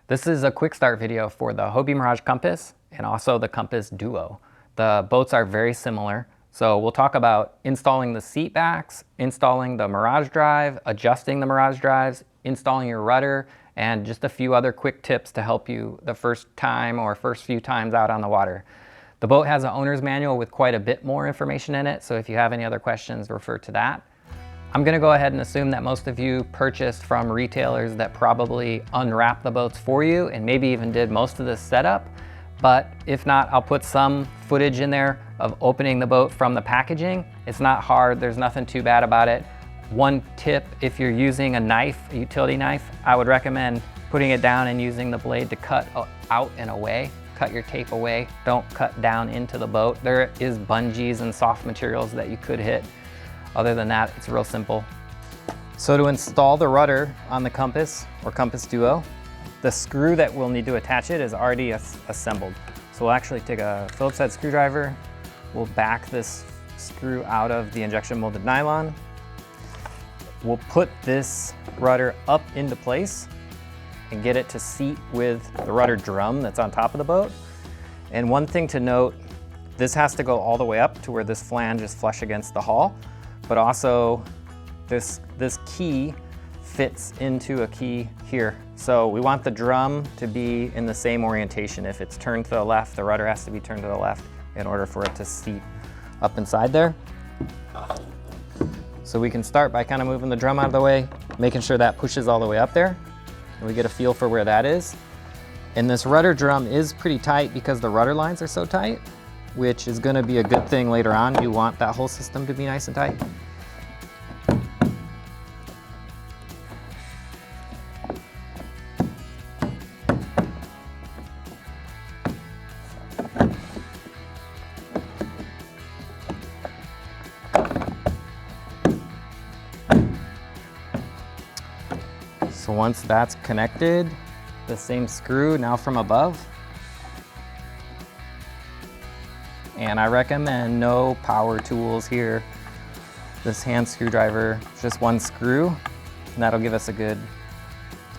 This is a quick start video for the Hobie Mirage Compass and also the Compass Duo. The boats are very similar. So we'll talk about installing the seat backs, installing the MirageDrive, adjusting the MirageDrives, installing your rudder, and just a few other quick tips to help you the first time or first few times out on the water. The boat has an owner's manual with quite a bit more information in it, so if you have any other questions, refer to that. I'm gonna go ahead and assume that most of you purchased from retailers that probably unwrapped the boats for you and maybe even did most of the setup. But if not, I'll put some footage in there of opening the boat from the packaging. It's not hard, there's nothing too bad about it. One tip, if you're using a knife, a utility knife, I would recommend putting it down and using the blade to cut out and away. Cut your tape away, don't cut down into the boat. There is bungees and soft materials that you could hit. Other than that, it's real simple. So to install the rudder on the Compass or Compass Duo, the screw that we'll need to attach it is already assembled. So we'll actually take a Phillips head screwdriver, we'll back this screw out of the injection molded nylon. We'll put this rudder up into place and get it to seat with the rudder drum that's on top of the boat. And one thing to note, this has to go all the way up to where this flange is flush against the hull, but also this key fits into a key here. So we want the drum to be in the same orientation. If it's turned to the left, the rudder has to be turned to the left in order for it to seat up inside there. So we can start by kind of moving the drum out of the way, making sure that pushes all the way up there. And we get a feel for where that is. And this rudder drum is pretty tight because the rudder lines are so tight, which is going to be a good thing later on. You want that whole system to be nice and tight. So once that's connected, the same screw now from above. And I recommend no power tools here. This hand screwdriver, just one screw, and that'll give us a good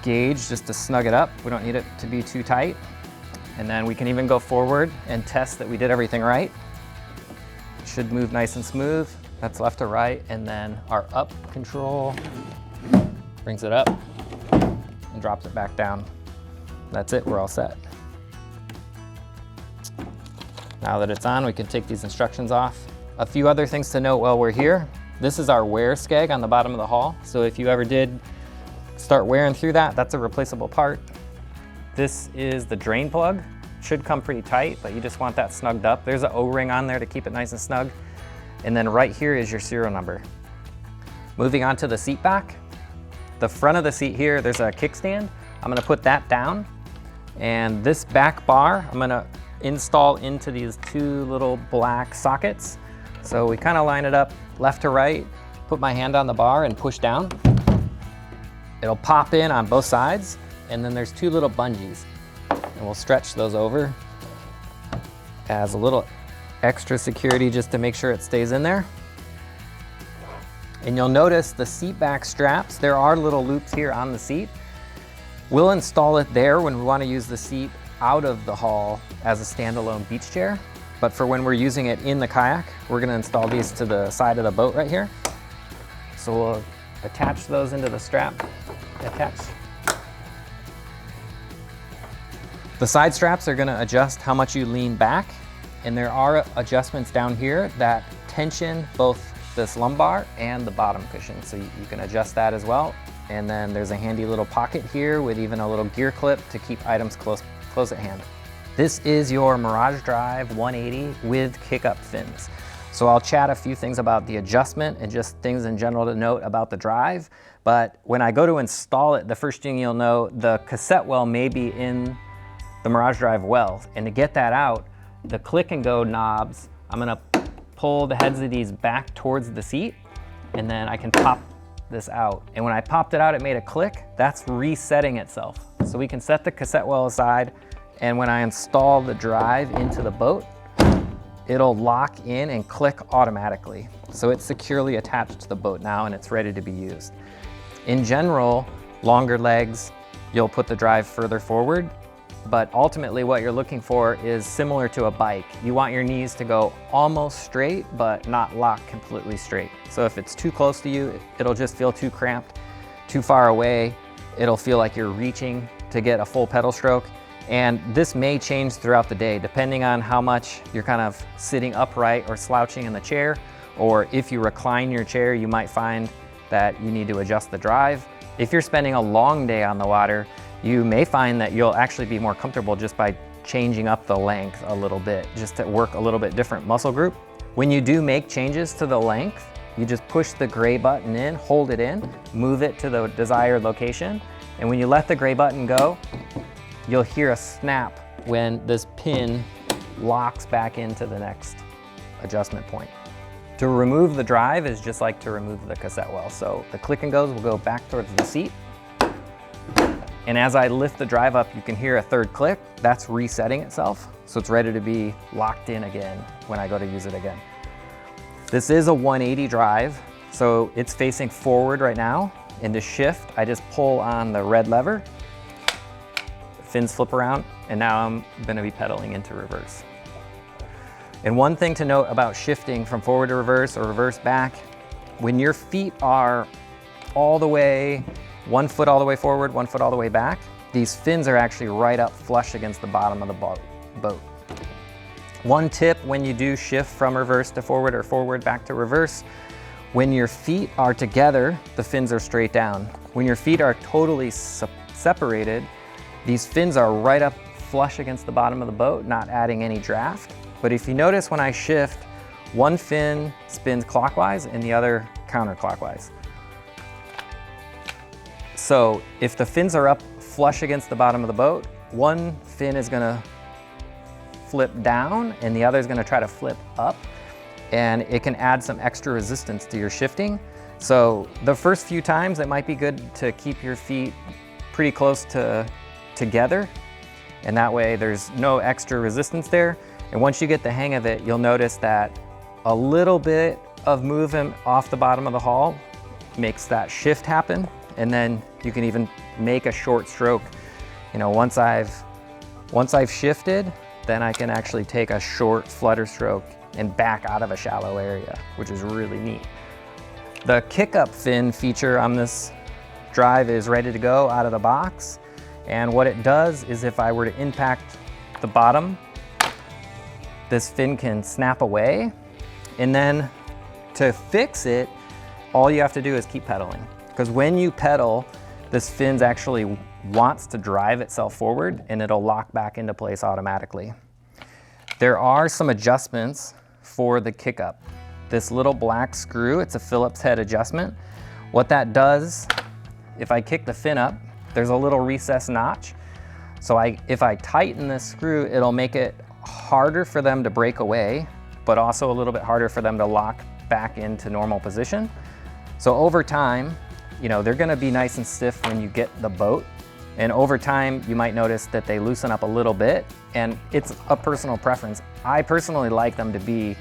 gauge just to snug it up. We don't need it to be too tight. And then we can even go forward and test that we did everything right. It should move nice and smooth. That's left to right, and then our up control brings it up and drops it back down. That's it, we're all set. Now that it's on, we can take these instructions off. A few other things to note while we're here. This is our wear skeg on the bottom of the hull. So if you ever did start wearing through that, that's a replaceable part. This is the drain plug. Should come pretty tight, but you just want that snugged up. There's an O-ring on there to keep it nice and snug. And then right here is your serial number. Moving on to the seat back. The front of the seat here, there's a kickstand. I'm gonna put that down. And this back bar, I'm gonna install into these two little black sockets. So we kind of line it up left to right, put my hand on the bar and push down. It'll pop in on both sides, and then there's two little bungees. And we'll stretch those over as a little extra security just to make sure it stays in there. And you'll notice the seat back straps, there are little loops here on the seat. We'll install it there when we want to use the seat out of the hull as a standalone beach chair. But for when we're using it in the kayak, we're going to install these to the side of the boat right here. So we'll attach those into the strap. Attach. The side straps are going to adjust how much you lean back. And there are adjustments down here that tension both this lumbar and the bottom cushion. So you can adjust that as well. And then there's a handy little pocket here with even a little gear clip to keep items close at hand. This is your MirageDrive 180 with kick-up fins. So I'll chat a few things about the adjustment and just things in general to note about the drive. But when I go to install it, the first thing you'll know, the cassette well may be in the MirageDrive well. And to get that out, the click and go knobs, I'm gonna pull the heads of these back towards the seat, and then I can pop this out. And when I popped it out, it made a click. That's resetting itself. So we can set the cassette well aside, and when I install the drive into the boat, it'll lock in and click automatically. So it's securely attached to the boat now and it's ready to be used. In general, longer legs, you'll put the drive further forward. But ultimately what you're looking for is similar to a bike. You want your knees to go almost straight, but not locked completely straight. So if it's too close to you, it'll just feel too cramped. Too far away, it'll feel like you're reaching to get a full pedal stroke. And this may change throughout the day, depending on how much you're kind of sitting upright or slouching in the chair, or if you recline your chair, you might find that you need to adjust the drive. If you're spending a long day on the water, you may find that you'll actually be more comfortable just by changing up the length a little bit, just to work a little bit different muscle group. When you do make changes to the length, you just push the gray button in, hold it in, move it to the desired location. And when you let the gray button go, you'll hear a snap when this pin locks back into the next adjustment point. To remove the drive is just like to remove the cassette well. So the click and goes will go back towards the seat. And as I lift the drive up, you can hear a third click. That's resetting itself. So it's ready to be locked in again when I go to use it again. This is a 180 drive, so it's facing forward right now. And to shift, I just pull on the red lever, the fins flip around, and now I'm gonna be pedaling into reverse. And one thing to note about shifting from forward to reverse or reverse back, when your feet are all the way, 1 foot all the way forward, 1 foot all the way back, these fins are actually right up flush against the bottom of the boat. One tip when you do shift from reverse to forward or forward back to reverse, when your feet are together, the fins are straight down. When your feet are totally separated, these fins are right up flush against the bottom of the boat, not adding any draft. But if you notice when I shift, one fin spins clockwise and the other counterclockwise. So if the fins are up flush against the bottom of the boat, one fin is gonna flip down and the other is gonna try to flip up, and it can add some extra resistance to your shifting. So the first few times it might be good to keep your feet pretty close together, and that way there's no extra resistance there. And once you get the hang of it, you'll notice that a little bit of movement off the bottom of the hull makes that shift happen. And then you can even make a short stroke. You know, once I've shifted, then I can actually take a short flutter stroke and back out of a shallow area, which is really neat. The kick-up fin feature on this drive is ready to go out of the box. And what it does is if I were to impact the bottom, this fin can snap away. And then to fix it, all you have to do is keep pedaling. Because when you pedal, this fin actually wants to drive itself forward and it'll lock back into place automatically. There are some adjustments for the kick-up. This little black screw, it's a Phillips head adjustment. What that does, if I kick the fin up, there's a little recessed notch. So if I tighten this screw, it'll make it harder for them to break away, but also a little bit harder for them to lock back into normal position. So over time, you know, they're gonna be nice and stiff when you get the boat. And over time, you might notice that they loosen up a little bit, and it's a personal preference. I personally like them to be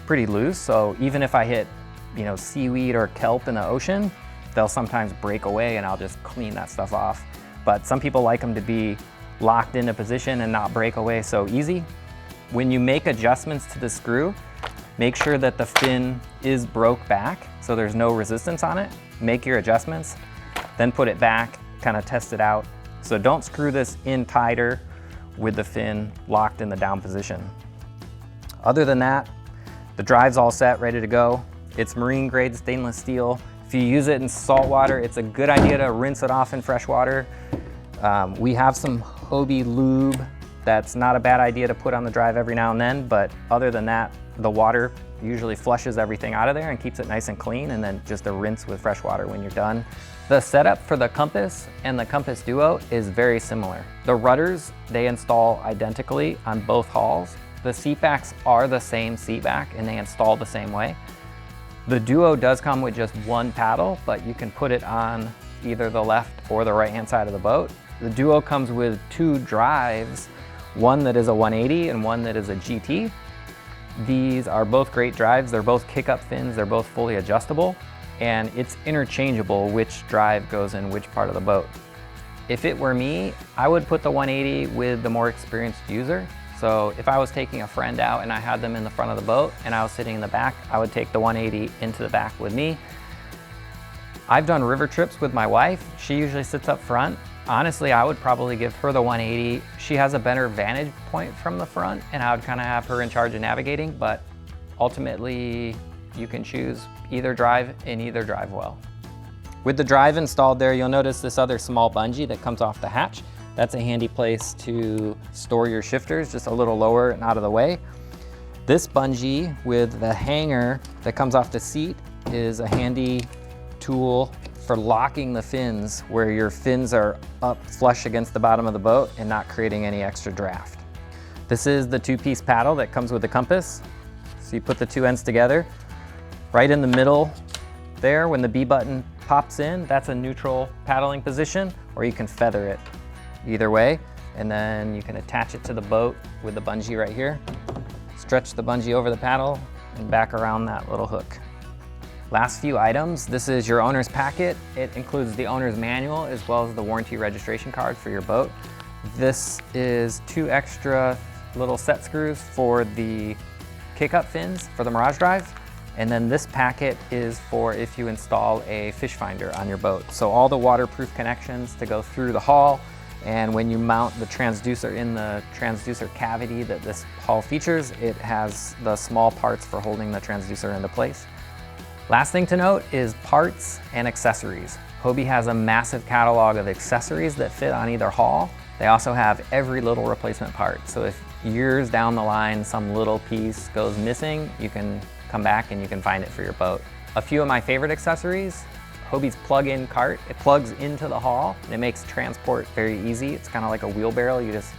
pretty loose. So even if I hit, you know, seaweed or kelp in the ocean, they'll sometimes break away and I'll just clean that stuff off. But some people like them to be locked into position and not break away so easy. When you make adjustments to the screw, make sure that the fin is broke back so there's no resistance on it. Make your adjustments, then put it back, kind of test it out. So don't screw this in tighter with the fin locked in the down position. Other than that, the drive's all set, ready to go. It's marine grade stainless steel. If you use it in salt water, it's a good idea to rinse it off in fresh water. We have some Hobie lube that's not a bad idea to put on the drive every now and then, but other than that, the water usually flushes everything out of there and keeps it nice and clean, and then just a rinse with fresh water when you're done. The setup for the Compass and the Compass Duo is very similar. The rudders, they install identically on both hulls. The seat backs are the same seat back and they install the same way. The Duo does come with just one paddle, but you can put it on either the left or the right-hand side of the boat. The Duo comes with two drives, one that is a 180 and one that is a GT. These are both great drives. They're both kick-up fins. They're both fully adjustable, and it's interchangeable which drive goes in which part of the boat. If it were me, I would put the 180 with the more experienced user. So if I was taking a friend out and I had them in the front of the boat and I was sitting in the back, I would take the 180 into the back with me. I've done river trips with my wife. She usually sits up front. Honestly, I would probably give her the 180. She has a better vantage point from the front and I would kind of have her in charge of navigating, but ultimately you can choose either drive and either drive well. With the drive installed there, you'll notice this other small bungee that comes off the hatch. That's a handy place to store your shifters, just a little lower and out of the way. This bungee with the hanger that comes off the seat is a handy tool for locking the fins where your fins are up flush against the bottom of the boat and not creating any extra draft. This is the two-piece paddle that comes with the compass. So you put the two ends together. Right in the middle there, when the B button pops in, that's a neutral paddling position, or you can feather it either way. And then you can attach it to the boat with the bungee right here. Stretch the bungee over the paddle and back around that little hook. Last few items, this is your owner's packet. It includes the owner's manual as well as the warranty registration card for your boat. This is 2 extra little set screws for the kick-up fins for the MirageDrive. And then this packet is for if you install a fish finder on your boat. So all the waterproof connections to go through the hull, and when you mount the transducer in the transducer cavity that this hull features, it has the small parts for holding the transducer into place. Last thing to note is parts and accessories. Hobie has a massive catalog of accessories that fit on either hull. They also have every little replacement part. So if years down the line some little piece goes missing, you can come back and you can find it for your boat. A few of my favorite accessories: Hobie's plug-in cart. It plugs into the hull and it makes transport very easy. It's kind of like a wheelbarrow. You just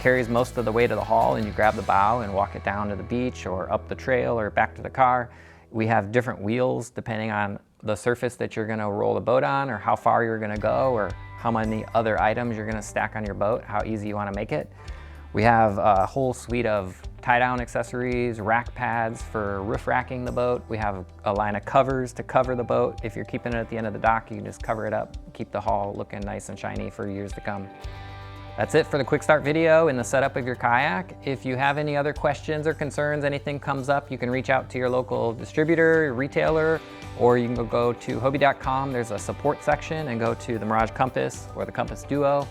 carries most of the way to the hull and you grab the bow and walk it down to the beach or up the trail or back to the car. We have different wheels depending on the surface that you're gonna roll the boat on, or how far you're gonna go, or how many other items you're gonna stack on your boat, how easy you wanna make it. We have a whole suite of tie-down accessories, rack pads for roof racking the boat. We have a line of covers to cover the boat. If you're keeping it at the end of the dock, you can just cover it up, keep the hull looking nice and shiny for years to come. That's it for the quick start video and the setup of your kayak. If you have any other questions or concerns, anything comes up, you can reach out to your local distributor, retailer, or you can go to Hobie.com. There's a support section and go to the Mirage Compass or the Compass Duo.